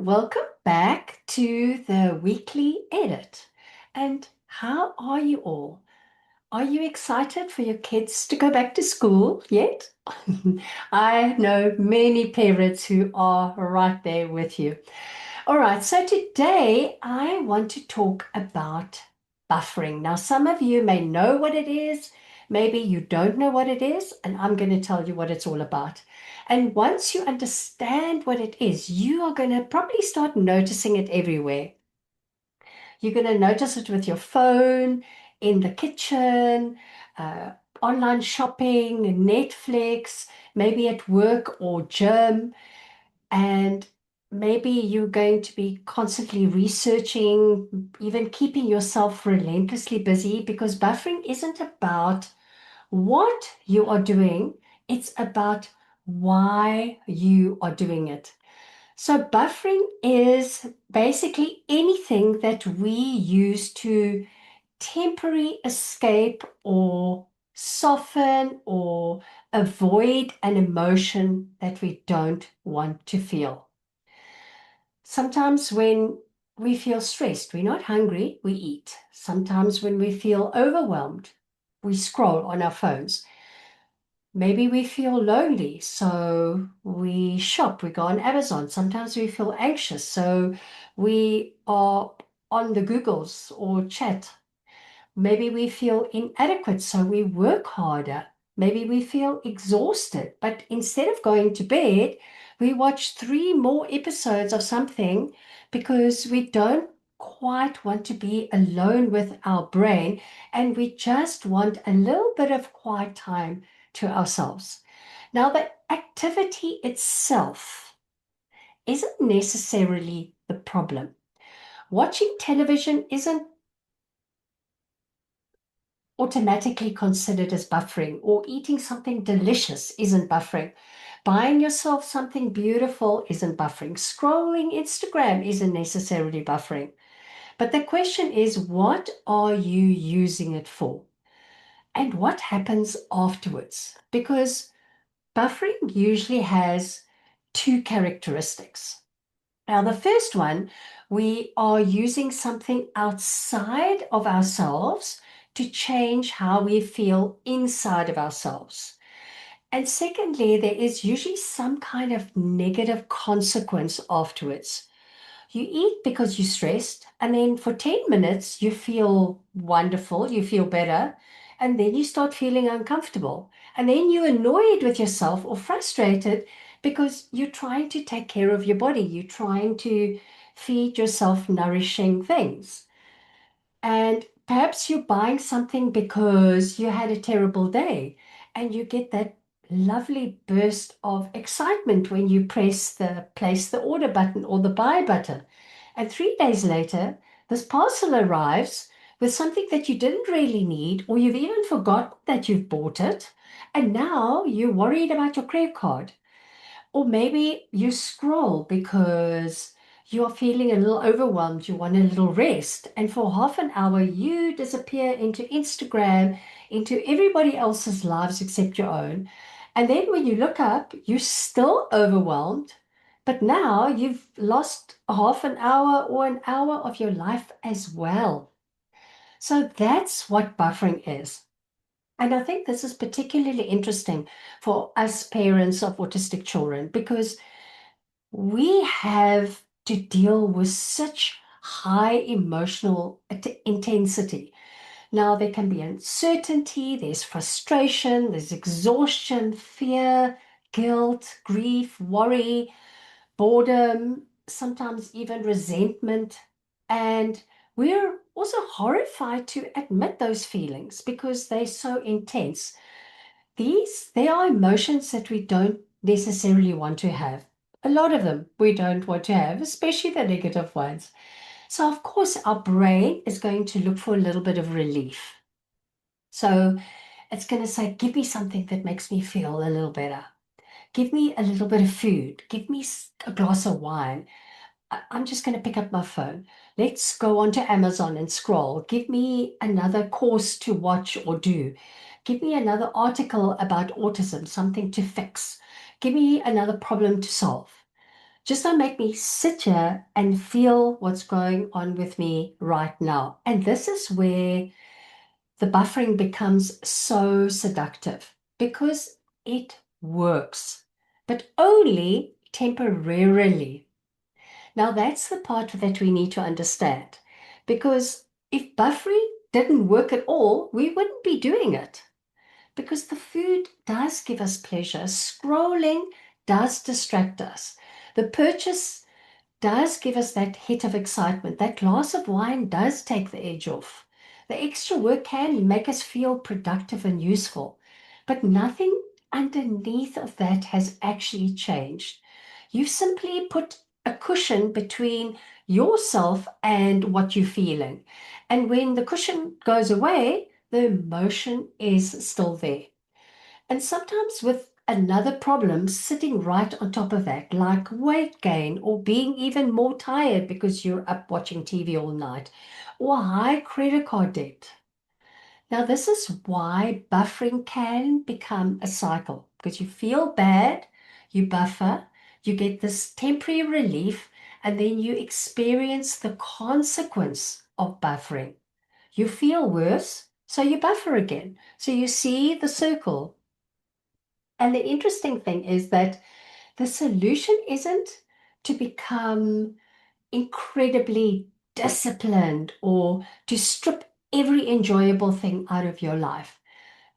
welcome back to the weekly edit. And how are you all? Are you excited for your kids to go back to school yet? I know many parents who are right there with you. All right, so today I want to talk about buffering. Now, some of you may know what it is, maybe you don't know what it is, and I'm going to tell you what it's all about. And once you understand what it is, you are going to probably start noticing it everywhere. You're going to notice it with your phone, in the kitchen, uh, online shopping, Netflix, maybe at work or gym. And maybe you're going to be constantly researching, even keeping yourself relentlessly busy because buffering isn't about what you are doing, it's about why you are doing it. So, buffering is basically anything that we use to temporarily escape or soften or avoid an emotion that we don't want to feel. Sometimes when we feel stressed, we're not hungry, we eat. Sometimes when we feel overwhelmed, we scroll on our phones. Maybe we feel lonely, so we shop, we go on Amazon. Sometimes we feel anxious, so we are on the Googles or chat. Maybe we feel inadequate, so we work harder. Maybe we feel exhausted, but instead of going to bed, we watch three more episodes of something because we don't quite want to be alone with our brain and we just want a little bit of quiet time to ourselves. Now, the activity itself isn't necessarily the problem. Watching television isn't automatically considered as buffering, or eating something delicious isn't buffering. Buying yourself something beautiful isn't buffering. Scrolling Instagram isn't necessarily buffering. But the question is, what are you using it for? And what happens afterwards? Because buffering usually has two characteristics. Now, the first one, we are using something outside of ourselves to change how we feel inside of ourselves. And secondly, there is usually some kind of negative consequence afterwards. You eat because you're stressed, and then for 10 minutes, you feel wonderful, you feel better, and then you start feeling uncomfortable. And then you're annoyed with yourself or frustrated because you're trying to take care of your body, you're trying to feed yourself nourishing things. And perhaps you're buying something because you had a terrible day, and you get that lovely burst of excitement when you press the place the order button or the buy button. And 3 days later, this parcel arrives with something that you didn't really need, or you've even forgotten that you've bought it. And now you're worried about your credit card. Or maybe you scroll because you're feeling a little overwhelmed, you want a little rest. And for half an hour, you disappear into Instagram, into everybody else's lives except your own. And then when you look up, you're still overwhelmed, but now you've lost a half an hour or an hour of your life as well. So that's what buffering is. And I think this is particularly interesting for us parents of autistic children because we have to deal with such high emotional intensity. Now, there can be uncertainty, there's frustration, there's exhaustion, fear, guilt, grief, worry, boredom, sometimes even resentment. And we're also horrified to admit those feelings because they're so intense. They are emotions that we don't necessarily want to have. A lot of them we don't want to have, especially the negative ones. So, of course, our brain is going to look for a little bit of relief. So, it's going to say, give me something that makes me feel a little better. Give me a little bit of food. Give me a glass of wine. I'm just going to pick up my phone. Let's go onto Amazon and scroll. Give me another course to watch or do. Give me another article about autism, something to fix. Give me another problem to solve. Just don't make me sit here and feel what's going on with me right now. And this is where the buffering becomes so seductive because it works, but only temporarily. Now, that's the part that we need to understand because if buffering didn't work at all, we wouldn't be doing it because the food does give us pleasure. Scrolling does distract us. The purchase does give us that hit of excitement. That glass of wine does take the edge off. The extra work can make us feel productive and useful, but nothing underneath of that has actually changed. You've simply put a cushion between yourself and what you're feeling. And when the cushion goes away, the emotion is still there. And sometimes with another problem sitting right on top of that, like weight gain or being even more tired because you're up watching TV all night, or high credit card debt. Now, this is why buffering can become a cycle because you feel bad, you buffer, you get this temporary relief, and then you experience the consequence of buffering. You feel worse, so you buffer again. So you see the circle. And the interesting thing is that the solution isn't to become incredibly disciplined or to strip every enjoyable thing out of your life.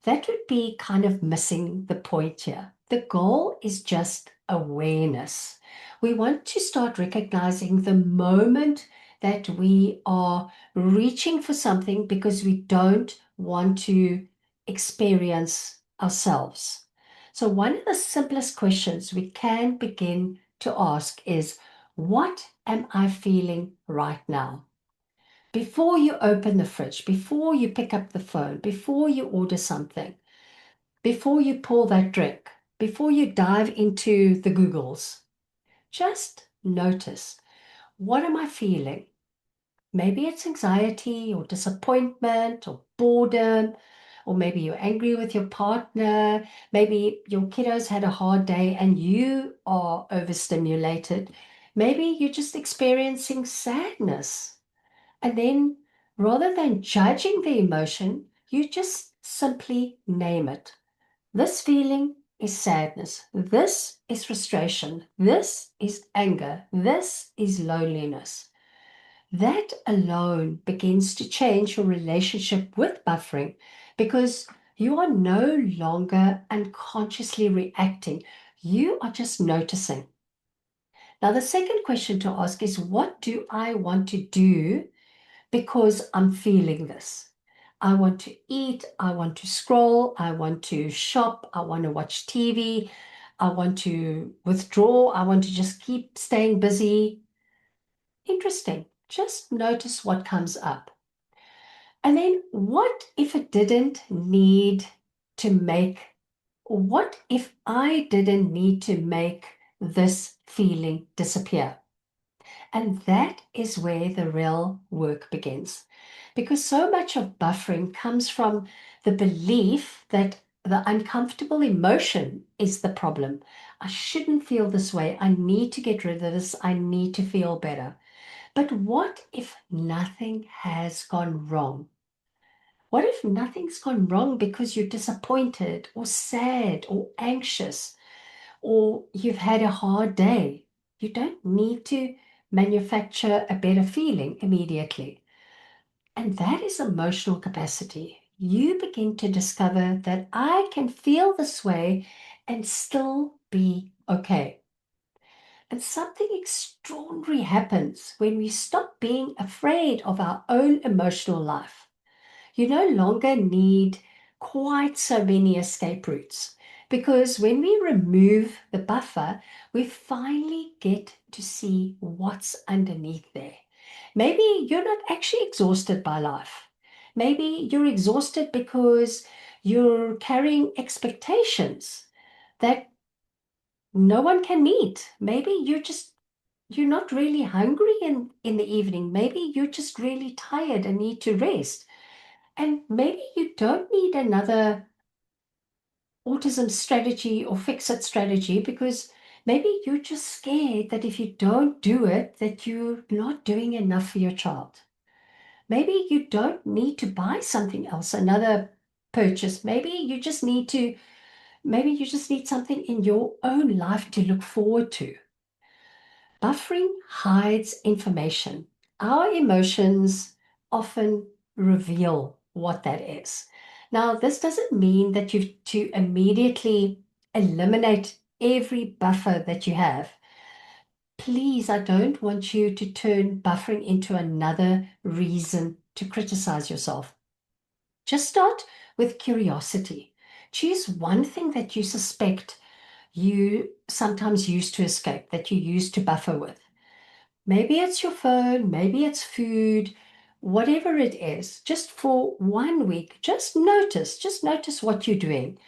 That would be kind of missing the point here. The goal is just awareness. We want to start recognizing the moment that we are reaching for something because we don't want to experience ourselves. So, one of the simplest questions we can begin to ask is, what am I feeling right now? Before you open the fridge, before you pick up the phone, before you order something, before you pour that drink, before you dive into the Googles, just notice, what am I feeling? Maybe it's anxiety or disappointment or boredom, or maybe you're angry with your partner. Maybe your kiddos had a hard day and you are overstimulated. Maybe you're just experiencing sadness. And then rather than judging the emotion, you just simply name it. This feeling is sadness. This is frustration. This is anger. This is loneliness. That alone begins to change your relationship with buffering because you are no longer unconsciously reacting. You are just noticing. Now, the second question to ask is, what do I want to do because I'm feeling this? I want to eat, I want to scroll, I want to shop, I want to watch TV, I want to withdraw, I want to just keep staying busy. Interesting. Just notice what comes up. And then what if it didn't need to make, what if I didn't need to make this feeling disappear? And that is where the real work begins. Because so much of buffering comes from the belief that the uncomfortable emotion is the problem. I shouldn't feel this way. I need to get rid of this. I need to feel better. But what if nothing has gone wrong? What if nothing's gone wrong because you're disappointed or sad or anxious or you've had a hard day? You don't need to manufacture a better feeling immediately. And that is emotional capacity. You begin to discover that I can feel this way and still be okay. And something extraordinary happens when we stop being afraid of our own emotional life. You no longer need quite so many escape routes because when we remove the buffer, we finally get to see what's underneath there. Maybe you're not actually exhausted by life. Maybe you're exhausted because you're carrying expectations that no one can meet. Maybe you're not really hungry in the evening. Maybe you're just really tired and need to rest. And maybe you don't need another autism strategy or fix it strategy because Maybe you're just scared that if you don't do it, that you're not doing enough for your child. Maybe you don't need to buy something else, another purchase. Maybe you just need something in your own life to look forward to. Buffering hides information. Our emotions often reveal what that is. Now, this doesn't mean that you've to immediately eliminate every buffer that you have. Please, I don't want you to turn buffering into another reason to criticize yourself. Just start with curiosity. Choose one thing that you suspect you sometimes use to escape, that you use to buffer with. Maybe it's your phone, maybe it's food, whatever it is, just for 1 week, just notice what you're doing.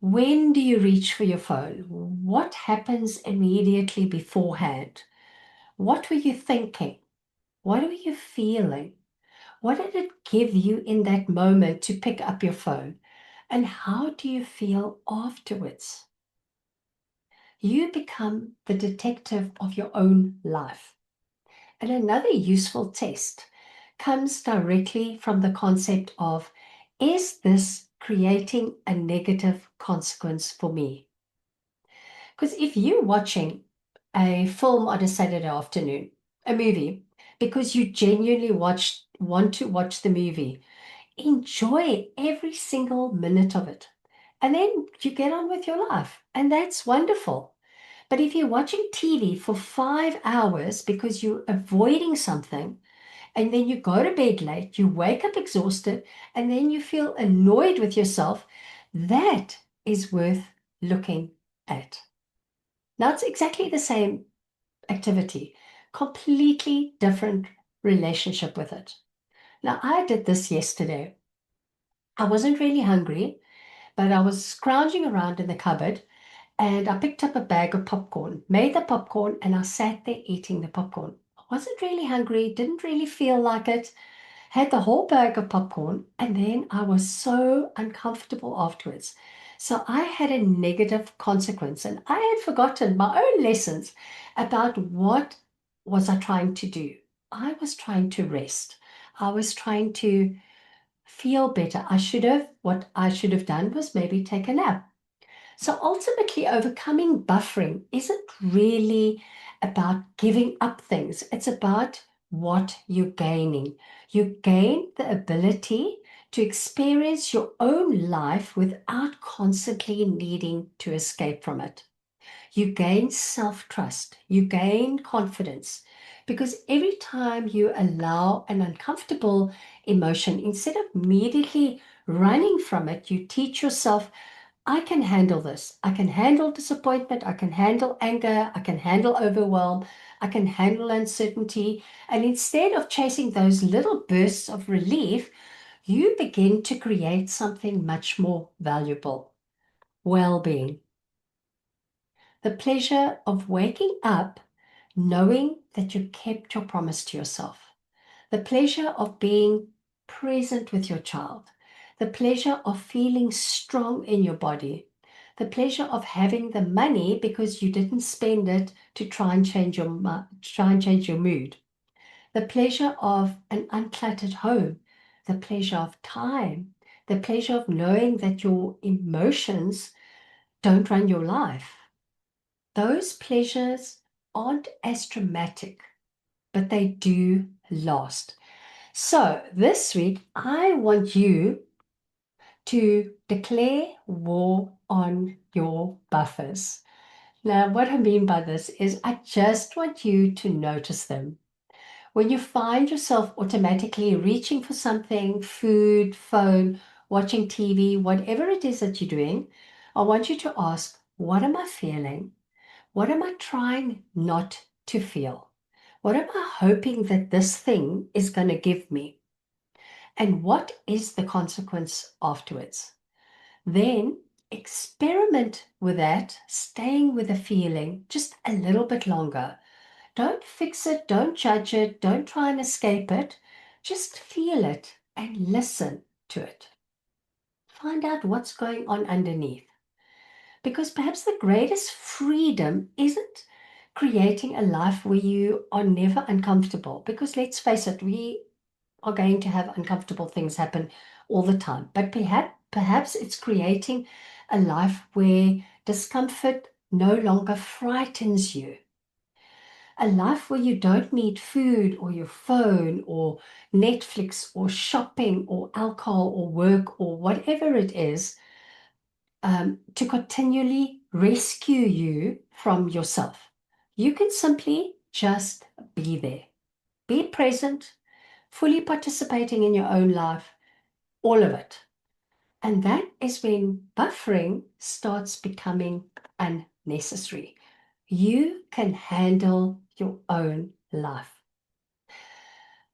When do you reach for your phone? What happens immediately beforehand? What were you thinking? What were you feeling? What did it give you in that moment to pick up your phone? And how do you feel afterwards? You become the detective of your own life. And another useful test comes directly from the concept of, is this creating a negative consequence for me? Because if you're watching a film on a Saturday afternoon, a movie, because you genuinely want to watch the movie, enjoy every single minute of it. And then you get on with your life, and that's wonderful. But if you're watching TV for 5 hours because you're avoiding something, and then you go to bed late, you wake up exhausted, and then you feel annoyed with yourself, that is worth looking at. Now, it's exactly the same activity, completely different relationship with it. Now, I did this yesterday. I wasn't really hungry, but I was scrounging around in the cupboard and I picked up a bag of popcorn, made the popcorn, and I sat there eating the popcorn. I wasn't really hungry, didn't really feel like it, had the whole bag of popcorn, and then I was so uncomfortable afterwards. So I had a negative consequence, and I had forgotten my own lessons about what was I trying to do. I was trying to rest. I was trying to feel better. What I should have done was maybe take a nap. So ultimately, overcoming buffering isn't really about giving up things. It's about what you're gaining. You gain the ability to experience your own life without constantly needing to escape from it. You gain self-trust, you gain confidence, because every time you allow an uncomfortable emotion, instead of immediately running from it, you teach yourself, I can handle this. I can handle disappointment. I can handle anger. I can handle overwhelm. I can handle uncertainty. And instead of chasing those little bursts of relief, you begin to create something much more valuable, well-being. The pleasure of waking up knowing that you kept your promise to yourself. The pleasure of being present with your child. The pleasure of feeling strong in your body. The pleasure of having the money because you didn't spend it to try and change your mood. The pleasure of an uncluttered home. The pleasure of time. The pleasure of knowing that your emotions don't run your life. Those pleasures aren't as dramatic, but they do last. So this week, I want you to declare war on your buffers. Now, what I mean by this is I just want you to notice them. When you find yourself automatically reaching for something, food, phone, watching TV, whatever it is that you're doing, I want you to ask, what am I feeling? What am I trying not to feel? What am I hoping that this thing is going to give me? And what is the consequence afterwards? Then experiment with that, staying with the feeling just a little bit longer. Don't fix it, don't judge it, don't try and escape it. Just feel it and listen to it. Find out what's going on underneath. Because perhaps the greatest freedom isn't creating a life where you are never uncomfortable. Because let's face it, we are going to have uncomfortable things happen all the time. But perhaps it's creating a life where discomfort no longer frightens you. A life where you don't need food or your phone or Netflix or shopping or alcohol or work or whatever it is, to continually rescue you from yourself. You can simply just be there, be present, fully participating in your own life, all of it. And that is when buffering starts becoming unnecessary. You can handle your own life.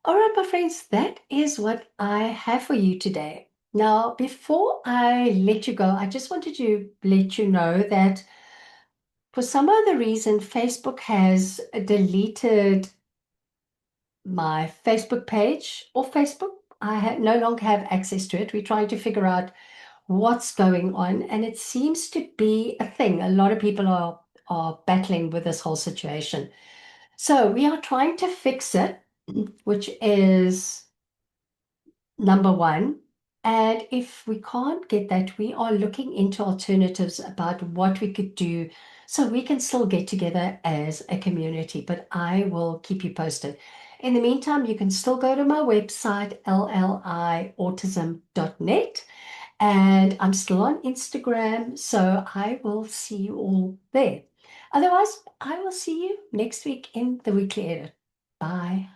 All right, my friends, that is what I have for you today. Now, before I let you go, I just wanted to let you know that for some other reason, Facebook has deleted my Facebook page or Facebook. No longer have access to it. We're trying to figure out what's going on, and it seems to be a thing. A lot of people are battling with this whole situation. So we are trying to fix it, which is number one. And if we can't get that, we are looking into alternatives about what we could do so we can still get together as a community. But I will keep you posted. In the meantime, you can still go to my website, lliautism.net, and I'm still on Instagram, so I will see you all there. Otherwise, I will see you next week in the weekly edit. Bye.